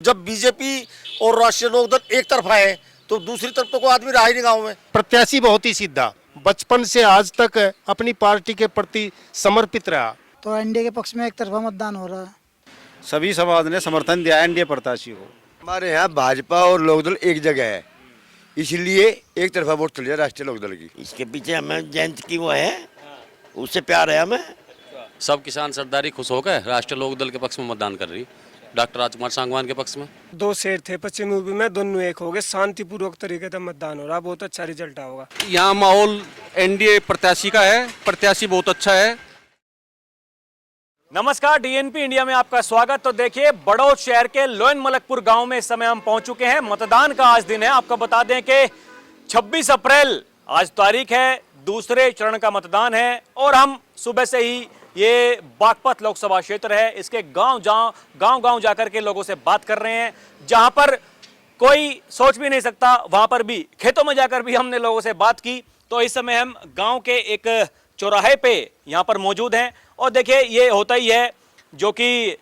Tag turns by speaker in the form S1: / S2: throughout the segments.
S1: जब बीजेपी और राष्ट्रीय लोकदल एक तरफा है तो दूसरी तरफ तो कोई आदमी रहा ही नहीं गाँव में।
S2: प्रत्याशी बहुत ही सीधा, बचपन से आज तक अपनी पार्टी के प्रति समर्पित रहा।
S3: तो एनडीए के पक्ष में एक तरफा मतदान हो रहा है।
S4: सभी समाज ने समर्थन दिया एनडीए प्रत्याशी को।
S5: हमारे यहाँ भाजपा और लोकदल एक जगह है, इसलिए एक तरफा वोट चल रहा है राष्ट्रीय लोकदल की।
S6: इसके पीछे हमें जयंत की वो है, उससे प्यार है हमें।
S7: सब किसान सरदारी खुश होकर राष्ट्रीय लोकदल के पक्ष में मतदान कर रही, डॉक्टर राजकुमार सांगवान के पक्ष में।
S8: दो शेर थे पश्चिम यूपी में, दोनों एक हो गए, शांतिपूर्वक तरीके से मतदान हो रहा, बहुत अच्छा रिजल्ट होगा।
S9: यहाँ माहौल एनडीए प्रत्याशी का है, प्रत्याशी बहुत अच्छा है।
S10: नमस्कार, डीएनपी इंडिया में आपका स्वागत। तो देखिए, बड़ौद शहर के लोयन मलकपुर गांव में इस समय हम पहुंच चुके हैं। मतदान का आज दिन है। आपको बता दें कि 26 अप्रैल आज तारीख है, दूसरे चरण का मतदान है और हम सुबह से ही ये बागपत लोकसभा क्षेत्र है, इसके गांव जाकर के लोगों से बात कर रहे हैं। जहां पर कोई सोच भी नहीं सकता, वहां पर भी खेतों में जाकर भी हमने लोगों से बात की। तो इस समय हम गांव के एक चौराहे पे यहां पर मौजूद हैं और देखिए, ये होता ही है जो कि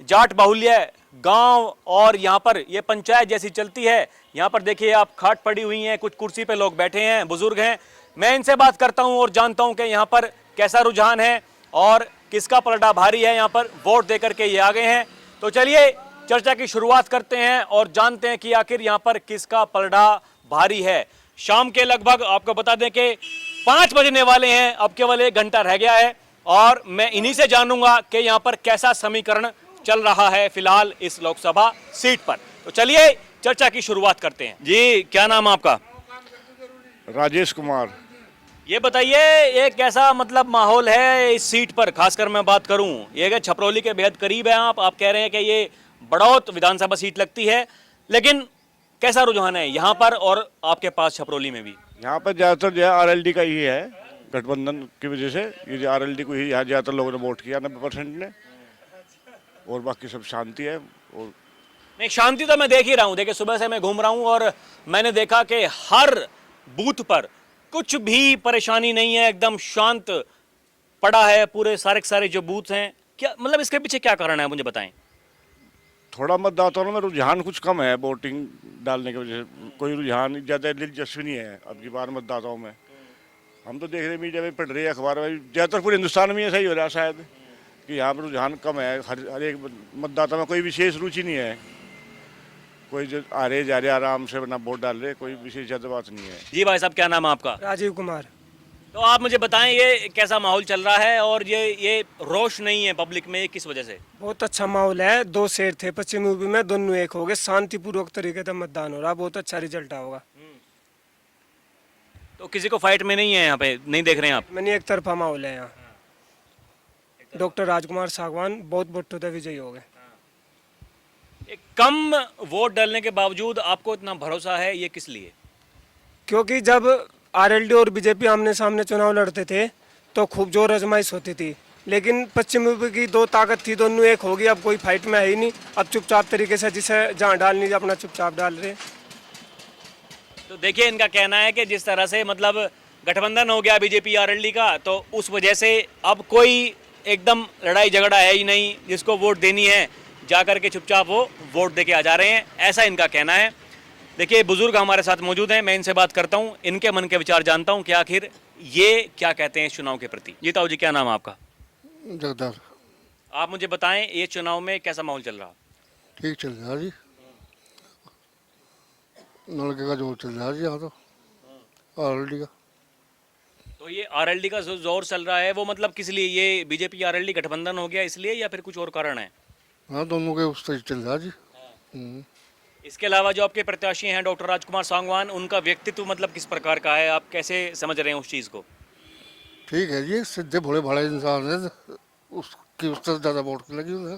S10: जाट बाहुल्य गांव और यहां पर ये पंचायत जैसी चलती है। यहां पर देखिए, आप खाट पड़ी हुई हैं, कुछ कुर्सी पे लोग बैठे हैं, बुजुर्ग हैं। मैं इनसे बात करता हूं और जानता हूं कि यहां पर कैसा रुझान है और किसका पलड़ा भारी है। यहां पर वोट देकर के ये आ गए हैं। तो चलिए चर्चा की शुरुआत करते हैं और जानते हैं कि आखिर यहां पर किसका पलड़ा भारी है। शाम के लगभग आपको बता दें कि 5 बजने वाले हैं, अब केवल 1 घंटा रह गया है और मैं इन्हीं से जानूंगा कि यहां पर कैसा समीकरण चल रहा है फिलहाल इस लोकसभा सीट पर। तो चलिए चर्चा की शुरुआत करते हैं। जी, क्या नाम है आपका?
S4: राजेश कुमार।
S10: ये बताइए, ये कैसा मतलब माहौल है इस सीट पर? खासकर मैं बात करूं, ये कि छपरौली के बेहद करीब है आप कह रहे हैं कि ये बड़ौत विधानसभा सीट लगती है, लेकिन कैसा रुझान है यहाँ पर और आपके पास छपरौली में भी?
S4: यहाँ पर ज़्यादातर जो है आरएलडी का ही है, गठबंधन की वजह से ये आरएलडी को ही यहाँ ज़्यादातर लोगों ने वोट किया 90% ने, और बाकी सब शांति है। और
S10: नहीं, शांति तो मैं देख ही रहा हूँ। देखिए, सुबह से मैं घूम रहा हूँ और मैंने देखा कि हर बूथ पर कुछ भी परेशानी नहीं है, एकदम शांत पड़ा है पूरे सारे जो बूथ हैं। क्या मतलब इसके पीछे क्या कारण है, मुझे बताएं।
S4: थोड़ा मतदाताओं में रुझान कुछ कम है वोटिंग डालने की वजह से, कोई रुझान ज़्यादा दिलचस्पी नहीं है अब की बार मतदाताओं में। हम तो देख रहे हैं, मीडिया में पढ़ रहे हैं, अखबार में, ज़्यादातर पूरे हिंदुस्तान में ऐसा ही हो रहा है शायद कि यहाँ पर रुझान कम है। हर एक मतदाता में कोई विशेष रुचि नहीं है, कोई जो आ रहे जा रहे आराम से अपना वोट डाल रहे, कोई विशेष ज़्यादा बात नहीं है।
S10: जी भाई साहब, क्या नाम है आपका?
S8: राजीव कुमार।
S10: तो आप मुझे बताएं, ये कैसा माहौल चल रहा है और ये रोष नहीं है पब्लिक में, ये किस वजह से?
S8: बहुत अच्छा माहौल है। 2 शेर थे पश्चिम यूपी में, दोनों एक हो गए, शांतिपूर्वक तरीके से मतदान हो रहा, बहुत अच्छा रिजल्ट होगा।
S10: तो किसी को फाइट में नहीं है यहाँ पे, नहीं देख रहे हैं आप?
S8: मैंने एक तरफा माहौल है यहाँ। डॉक्टर राजकुमार सांगवान बहुत वोटों से विजयी हो गए।
S10: कम वोट डालने के बावजूद आपको इतना भरोसा है, ये किस लिए?
S8: क्योंकि जब आरएलडी और बीजेपी आमने सामने चुनाव लड़ते थे तो खूब जोर आजमाइश होती थी, लेकिन पश्चिम यूपी की 2 ताकत थी, दोनों एक होगी। अब कोई फाइट में है ही नहीं, अब चुपचाप तरीके से जिसे जहाँ डालनी अपना चुपचाप डाल रहे।
S10: तो देखिए, इनका कहना है कि जिस तरह से मतलब गठबंधन हो गया बीजेपी आरएलडी का, तो उस वजह से अब कोई एकदम लड़ाई झगड़ा है ही नहीं, जिसको वोट देनी है जाकर के चुपचाप वो वोट देके आ जा रहे हैं, ऐसा इनका कहना है। देखिए, बुजुर्ग हमारे साथ मौजूद हैं, मैं इनसे बात करता हूं, इनके मन के विचार जानता हूं कि आखिर ये क्या कहते हैं इस चुनाव के प्रति। जी ताऊ जी, क्या नाम है आपका?
S2: जगदर।
S10: आप मुझे बताएं, ये चुनाव में कैसा माहौल चल रहा?
S2: ठीक चल रहा जी, नलके का जोर चल रहा है जी यहाँ तो, आरएलडी का।
S10: तो ये आरएलडी का जो जोर चल रहा है वो मतलब किस लिए? ये बीजेपी आरएलडी गठबंधन हो गया इसलिए, या फिर कुछ और कारण है?
S2: हाँ, दोनों के उस तरह चल रहा है जी।
S10: इसके अलावा जो आपके प्रत्याशी हैं डॉक्टर राजकुमार सांगवान, उनका व्यक्तित्व मतलब किस प्रकार का है, आप कैसे समझ रहे हैं उस चीज़ को?
S2: ठीक है जी, सीधे भोले भाले इंसान है, उसकी उस तरह ज़्यादा वोट लगी हुई है।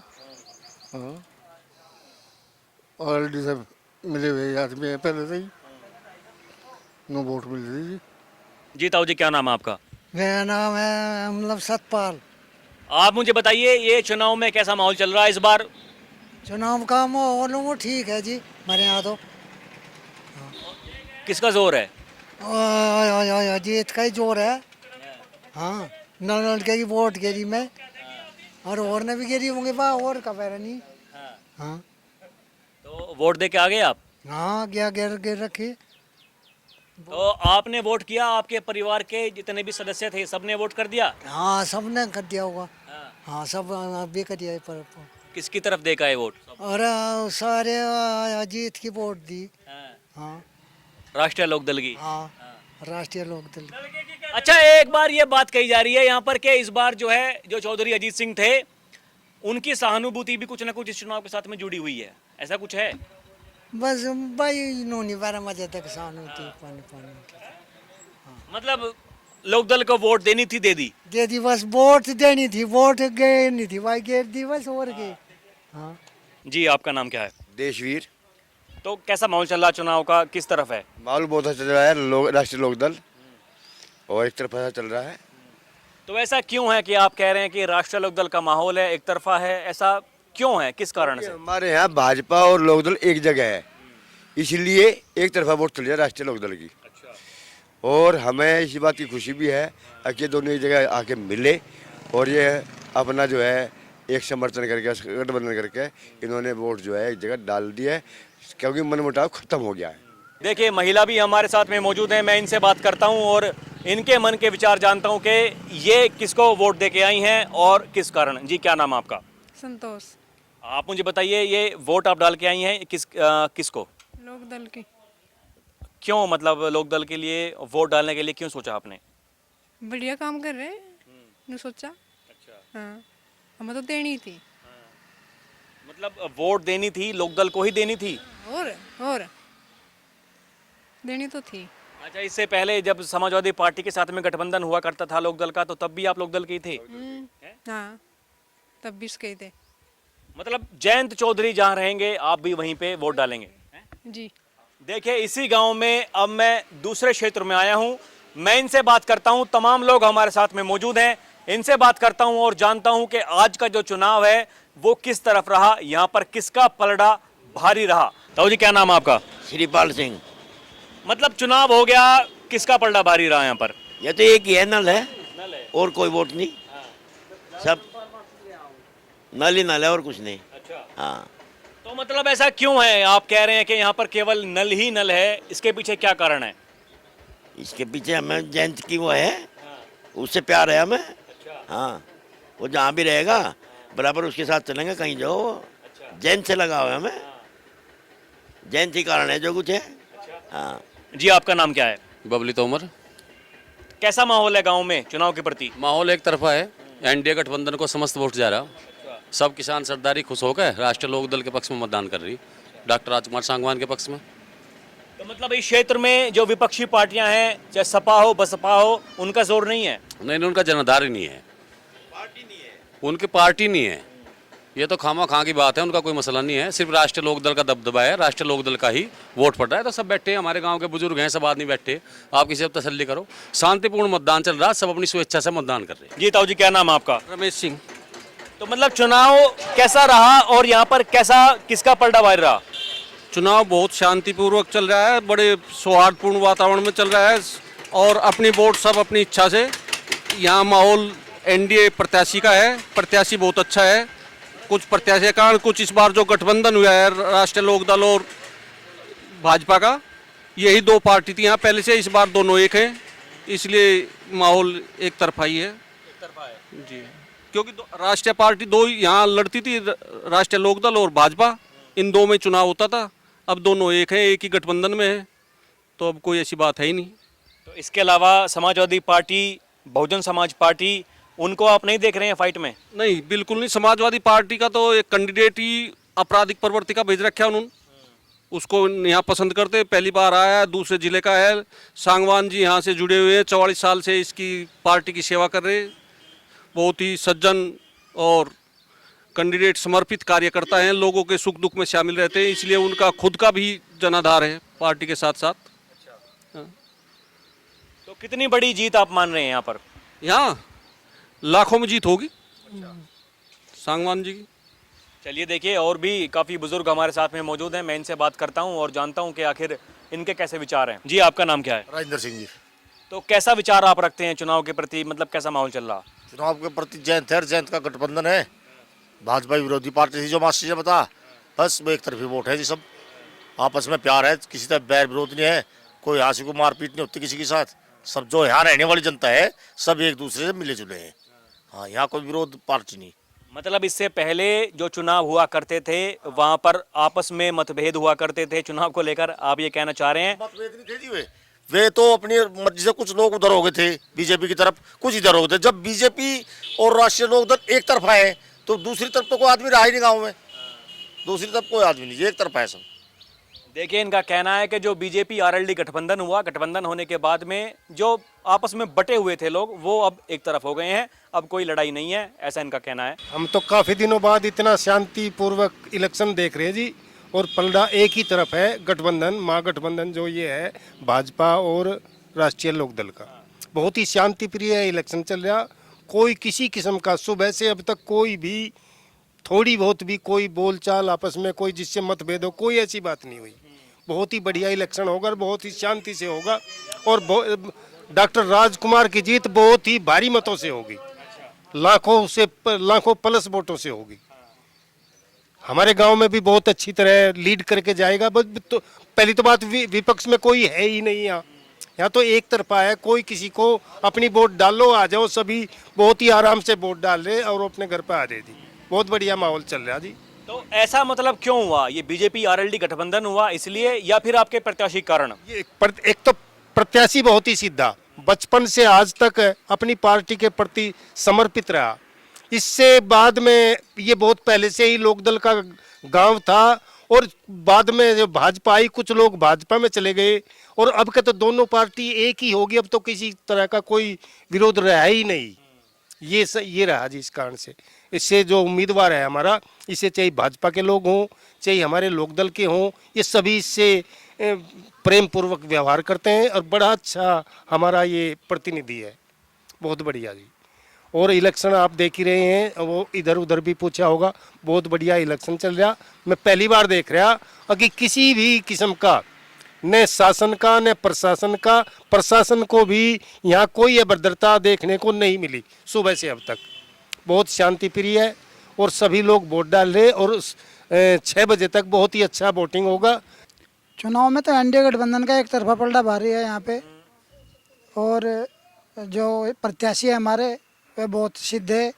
S2: हाँ, आरएलडी से मिले हुए आदमी है पहले से ही, 9 वोट मिल रही जी।
S10: जी ताऊ जी, क्या नाम है आपका?
S3: मेरा नाम है मतलब सतपाल।
S10: आप मुझे बताइए, ये चुनाव में कैसा माहौल चल रहा है इस बार?
S3: चुनाव का माहौल वो ठीक है जी, हमारे यहाँ तो।
S10: किसका जोर है?
S3: जीत का ही जोर है। हाँ, नलके की वोट गिरी मैं, और ने भी गिरी होंगे, और का पैरा नहीं। हाँ,
S10: तो वोट दे के आ गए आप?
S3: हाँ गया गिर गिर रखे।
S10: तो आपने वोट किया, आपके परिवार के जितने भी सदस्य थे सबने वोट कर दिया?
S3: हाँ सबने कर दिया होगा। हाँ सब भी कर दिया पर।
S10: किसकी तरफ दे का है वोट?
S3: और सारे अजीत की वोट दी। हाँ
S10: राष्ट्रीय लोकदल की।
S3: हाँ राष्ट्रीय लोकदल की।
S10: अच्छा, एक बार ये बात कही जा रही है यहाँ पर कि इस बार जो है जो चौधरी अजीत सिंह थे उनकी सहानुभूति भी कुछ ना कुछ इस चुनाव के साथ में जुड़ी हुई है, ऐसा कुछ है?
S3: बस भाई इन्होंने 12 बजे तक किसान होती पानी।
S10: मतलब लोकदल को वोट देनी थी, दे दी?
S3: दे दी बस, वोट देनी थी, वोट गए नहीं थी भाई, गिर दी बस और गए। हाँ
S10: जी, आपका नाम क्या है?
S5: देशवीर।
S10: तो कैसा माहौल चल रहा चुनाव का, किस तरफ है?
S5: माहौल बहुत अच्छा चल रहा है, राष्ट्रीय लोकदल और एक तरफा चल रहा है।
S10: तो ऐसा क्यों है कि आप कह रहे हैं कि राष्ट्रीय लोकदल का माहौल है, एक तरफा है, ऐसा क्यों है, किस कारण से?
S5: हमारे यहाँ भाजपा और लोकदल एक जगह है, इसलिए एक तरफा वोट चल रही है राष्ट्रीय लोकदल की। और हमें इसी बात की खुशी भी है कि दोनों एक जगह आके मिले और ये अपना जो है एक समर्थन करके, गठबंधन करके इन्होंने वोट जो है एक जगह डाल दिया है, क्योंकि मनमुटाव खत्म हो गया है।
S10: देखिए, महिला भी हमारे साथ में मौजूद हैं, मैं इनसे बात करता हूं और इनके मन के विचार जानता हूं कि ये किसको वोट दे के आई हैं और किस कारण। जी, क्या नाम है आपका?
S11: संतोष।
S10: आप मुझे बताइए, ये वोट आप डाल के आई हैं किसको?
S11: लोकदल की।
S10: क्यों, मतलब लोकदल के लिए वोट डालने के लिए क्यों सोचा आपने?
S11: बढ़िया काम कर रहे हैं, ने सोचा।
S10: अच्छा।
S11: हाँ, हमें तो देनी थी।
S10: मतलब वोट देनी थी, लोकदल को ही देनी थी?
S11: और देनी तो थी।
S10: अच्छा, इससे पहले जब समाजवादी पार्टी के साथ में गठबंधन हुआ करता था लोकदल का, तो तब भी आप लोकदल के ही थे?
S11: हाँ, तब भी इसके ही थे।
S10: मतलब जयंत चौधरी जहाँ रहेंगे आप भी वहीं पे वोट डालेंगे?
S11: जी।
S10: देखिए, इसी गांव में अब मैं दूसरे क्षेत्र में आया हूं, मैं इनसे बात करता हूं, तमाम लोग हमारे साथ में मौजूद हैं, इनसे बात करता हूं और जानता हूं कि आज का जो चुनाव है वो किस तरफ रहा, यहां पर किसका पलड़ा भारी रहा। ताऊ जी, क्या नाम है आपका?
S6: श्रीपाल सिंह।
S10: मतलब चुनाव हो गया, किसका पलड़ा भारी रहा यहाँ पर?
S6: ये तो एक ही है, नल है, और कोई वोट नहीं, सब नल ही नल है और कुछ नहीं।
S10: अच्छा।
S6: हाँ,
S10: तो मतलब ऐसा क्यों है, आप कह रहे हैं कि यहाँ पर केवल नल ही नल है, इसके पीछे क्या कारण है?
S6: इसके पीछे हमें जयंत की वो है, उससे प्यार है हमें। हाँ, वो जहाँ भी रहेगा बराबर उसके साथ चलेंगे, कहीं जाओ। जयंत से लगाव है हमें, जयंत ही कारण है जो कुछ है। हाँ
S10: जी, आपका नाम क्या है?
S7: बबली तोमर।
S10: कैसा माहौल है गांव में चुनाव के प्रति?
S7: माहौल एक तरफा है, एनडीए गठबंधन को समस्त वोट जा रहा। सब किसान सरदारी खुश होकर राष्ट्रीय लोकदल के पक्ष में मतदान कर रही, डॉक्टर राजकुमार सांगवान के पक्ष में।
S10: तो मतलब इस क्षेत्र में जो विपक्षी पार्टियां हैं, चाहे सपा हो बसपा हो, उनका जोर नहीं है?
S7: नहीं, उनका जनाधार ही नहीं है, उनकी पार्टी नहीं है। ये तो खामा खां की बात है, उनका कोई मसला नहीं है, सिर्फ राष्ट्रीय लोकदल का दबदबा है, राष्ट्रीय लोकदल का ही वोट पड़ रहा है। तो सब बैठे हैं, हमारे गांव के बुजुर्ग हैं, सब आदमी बैठे, आप किसी अब तसल्ली करो, शांतिपूर्ण मतदान चल रहा, सब अपनी स्वेच्छा से मतदान कर रहे हैं।
S10: जी ताऊ जी, क्या नाम है आपका?
S9: रमेश सिंह।
S10: तो मतलब चुनाव कैसा रहा और यहाँ पर कैसा, किसका पलड़ा भारी रहा?
S9: चुनाव बहुत शांतिपूर्वक चल रहा है, बड़े सौहार्दपूर्ण वातावरण में चल रहा है और अपनी वोट सब अपनी इच्छा से। यहाँ माहौल एनडीए प्रत्याशी का है, प्रत्याशी बहुत अच्छा है। कुछ प्रत्याशी के कारण कुछ इस बार जो गठबंधन हुआ है राष्ट्रीय लोकदल और भाजपा का, यही दो पार्टी थी यहाँ पहले से, इस बार दोनों एक हैं, इसलिए माहौल एक तरफा ही है।
S10: एक तरफा है
S9: जी, क्योंकि राष्ट्रीय पार्टी दो यहाँ लड़ती थी, राष्ट्रीय लोकदल और भाजपा, इन दो में चुनाव होता था। अब दोनों एक हैं, एक ही गठबंधन में है, तो अब कोई ऐसी बात है ही नहीं।
S10: तो इसके अलावा समाजवादी पार्टी, बहुजन समाज पार्टी, उनको आप नहीं देख रहे हैं फाइट में?
S9: नहीं, बिल्कुल नहीं। समाजवादी पार्टी का तो एक कैंडिडेट ही आपराधिक प्रवृत्ति का भेज रखा है उन्होंने, उसको यहाँ पसंद करते, पहली बार आया है, दूसरे जिले का है। सांगवान जी यहाँ से जुड़े हुए हैं, 44 साल से इसकी पार्टी की सेवा कर रहे हैं, बहुत ही सज्जन और कैंडिडेट समर्पित कार्यकर्ता हैं, लोगों के सुख दुख में शामिल रहते हैं, इसलिए उनका खुद का भी जनाधार है पार्टी के साथ साथ।
S10: तो कितनी बड़ी जीत आप मान रहे हैं यहाँ पर?
S9: यहाँ लाखों में जीत होगी सांगवान जी की।
S10: चलिए, देखिए और भी काफ़ी बुजुर्ग हमारे साथ में मौजूद हैं, मैं इनसे बात करता हूँ और जानता हूँ कि आखिर इनके कैसे विचार हैं। जी, आपका नाम क्या है?
S1: राजेंद्र सिंह जी।
S10: तो कैसा विचार आप रखते हैं चुनाव के प्रति, मतलब कैसा माहौल चल रहा?
S1: चुनाव के प्रति जयंत है, जयंत का गठबंधन है, भाजपा विरोधी पार्टी थी जो मास्टर जी ने बता, बस वो एक तरफी वोट है जी सब। आपस में प्यार है, किसी तरह बैर विरोध नहीं है, कोई हाथी को मारपीट नहीं होती किसी के साथ। सब जो यहाँ रहने वाली जनता है सब एक दूसरे से मिले जुले हैं। हाँ, यहाँ कोई विरोध पार्टी नहीं।
S10: मतलब इससे पहले जो चुनाव हुआ करते थे वहां पर आपस में मतभेद हुआ करते थे चुनाव को लेकर, आप ये कहना चाह रहे हैं?
S1: मतभेद नहीं थे जी, वे तो अपनी मर्जी से, कुछ लोग उधर हो गए थे बीजेपी की तरफ, कुछ इधर हो गए थे। जब बीजेपी और राष्ट्रीय लोकदल एक तरफ आए तो दूसरी तरफ तो कोई आदमी रहा ही नहीं गाँव में, दूसरी तरफ कोई आदमी नहीं, एक तरफ है सब।
S10: देखिए, इनका कहना है कि जो बीजेपी आरएलडी गठबंधन हुआ, गठबंधन होने के बाद में जो आपस में बटे हुए थे लोग, वो अब एक तरफ हो गए हैं, अब कोई लड़ाई नहीं है, ऐसा इनका कहना है।
S8: हम तो काफ़ी दिनों बाद इतना शांतिपूर्वक इलेक्शन देख रहे हैं जी, और पलड़ा एक ही तरफ है, गठबंधन, महागठबंधन जो ये है भाजपा और राष्ट्रीय लोकदल का। बहुत ही शांति प्रिय इलेक्शन चल रहा, कोई किसी किस्म का सुबह से अब तक कोई भी थोड़ी बहुत भी कोई बोलचाल आपस में कोई जिससे मतभेद हो, कोई ऐसी बात नहीं हुई। बहुत ही बढ़िया इलेक्शन होगा, बहुत ही शांति से होगा, और डॉक्टर राजकुमार की जीत बहुत ही भारी मतों से होगी, लाखों प्लस वोटों से होगी। हमारे गांव में भी बहुत अच्छी तरह लीड करके जाएगा। बस तो पहली तो बात, विपक्ष में कोई है ही नहीं यहाँ तो एक तरफा है, कोई किसी को अपनी वोट डालो, आ जाओ, सभी बहुत ही आराम से वोट डाल रहे और अपने घर पे आ रहे जी। बहुत बढ़िया माहौल चल रहा जी।
S10: तो ऐसा मतलब क्यों हुआ? ये बीजेपी आरएलडी गठबंधन हुआ इसलिए, या फिर आपके प्रत्याशी कारण?
S8: ये एक तो प्रत्याशी बहुत ही सीधा, बचपन से आज तक अपनी पार्टी के प्रति समर्पित रहा। इससे बाद में ये बहुत पहले से ही लोकदल का गांव था, और बाद में जो भाजपा आई, कुछ लोग भाजपा में चले गए, और अब के तो दोनों पार्टी एक ही होगी, अब तो किसी तरह का कोई विरोध रहा ही नहीं। ये रहा जी। इस कारण से इससे जो उम्मीदवार है हमारा, इसे चाहे भाजपा के लोग हों चाहे हमारे लोकदल के हों, ये सभी इससे प्रेम पूर्वक व्यवहार करते हैं, और बड़ा अच्छा हमारा ये प्रतिनिधि है, बहुत बढ़िया जी। और इलेक्शन आप देख ही रहे हैं, वो इधर उधर भी पूछा होगा, बहुत बढ़िया इलेक्शन चल रहा। मैं पहली बार देख रहा कि किसी भी किस्म का न शासन का न प्रशासन का, प्रशासन को भी यहाँ कोई अभद्रता देखने को नहीं मिली सुबह से अब तक। बहुत शांति प्रिय है, और सभी लोग वोट डाल रहे, और 6 बजे तक बहुत ही अच्छा वोटिंग होगा।
S3: चुनाव में तो एनडीए गठबंधन का एक तरफा पलड़ा भारी है यहाँ पे, और जो प्रत्याशी है हमारे वे बहुत सिद्ध है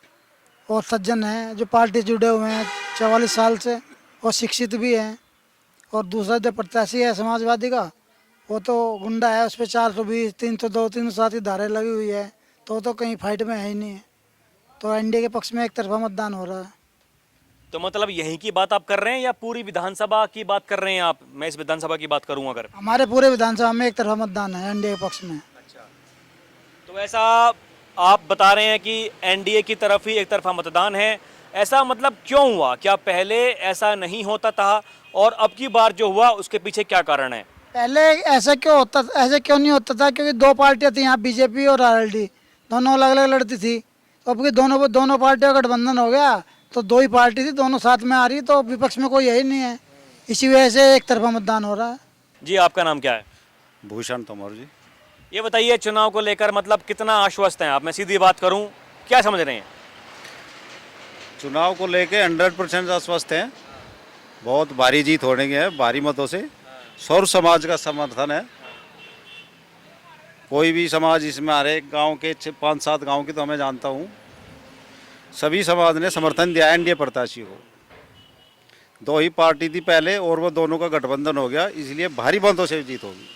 S3: और सज्जन हैं, जो पार्टी से जुड़े हुए हैं 44 साल से, और शिक्षित भी हैं। और दूसरा जो प्रत्याशी है समाजवादी का, वो तो गुंडा है, उस पर 420, 302, 307 की धाराएं लगी हुई है, तो कहीं फाइट में है ही नहीं है। तो एनडीए के पक्ष में एक तरफा मतदान हो रहा है।
S10: तो मतलब यहीं की बात आप कर रहे हैं या पूरी विधानसभा की बात कर रहे हैं आप? मैं इस विधानसभा की बात करूं अगर,
S3: हमारे पूरे विधानसभा में एक तरफा मतदान है एनडीए के पक्ष में।
S10: अच्छा, तो ऐसा आप बता रहे हैं कि एनडीए की तरफ ही एक तरफा मतदान है, ऐसा मतलब क्यों हुआ? क्या पहले ऐसा नहीं होता था, और अब की बार जो हुआ उसके पीछे क्या कारण है?
S3: पहले ऐसा क्यों नहीं होता था? क्योंकि दो पार्टियां थी यहाँ, बीजेपी और आरएलडी, दोनों अलग अलग लड़ती थी। तो अब की दोनों पार्टियों का गठबंधन हो गया, तो दो ही पार्टी थी, दोनों साथ में आ रही, तो विपक्ष में कोई यही नहीं है, इसी वजह से एक तरफा मतदान हो रहा है।
S10: जी, आपका नाम क्या है?
S12: भूषण तोमर जी।
S10: ये बताइए, चुनाव को लेकर मतलब कितना आश्वस्त हैं आप? मैं सीधी बात करूं, क्या समझ रहे हैं?
S12: चुनाव को लेके 100% आश्वस्त हैं। बहुत भारी जीत होने की है, भारी मतों से। सौर समाज का समर्थन है, कोई भी समाज इसमें आ रहे, गांव के 5-7 गांव की तो मैं जानता हूं, सभी समाज ने समर्थन दिया एनडीए प्रत्याशी को। दो ही पार्टी थी पहले, और वो दोनों का गठबंधन हो गया, इसलिए भारी मतों से जीत होगी।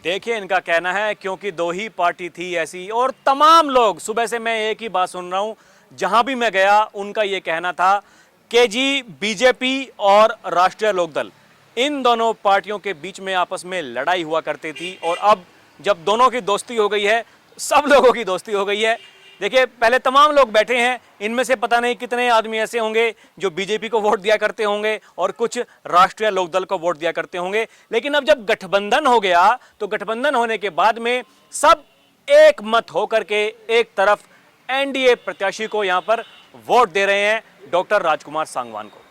S10: देखिए, इनका कहना है क्योंकि दो ही पार्टी थी ऐसी, और तमाम लोग, सुबह से मैं एक ही बात सुन रहा हूं, जहां भी मैं गया उनका ये कहना था कि जी बीजेपी और राष्ट्रीय लोकदल, इन दोनों पार्टियों के बीच में आपस में लड़ाई हुआ करती थी, और अब जब दोनों की दोस्ती हो गई है, सब लोगों की दोस्ती हो गई है। देखिए, पहले तमाम लोग बैठे हैं, इनमें से पता नहीं कितने आदमी ऐसे होंगे जो बीजेपी को वोट दिया करते होंगे और कुछ राष्ट्रीय लोकदल को वोट दिया करते होंगे, लेकिन अब जब गठबंधन हो गया तो गठबंधन होने के बाद में सब एक मत होकर के एक तरफ एनडीए प्रत्याशी को यहां पर वोट दे रहे हैं, डॉक्टर राजकुमार सांगवान को।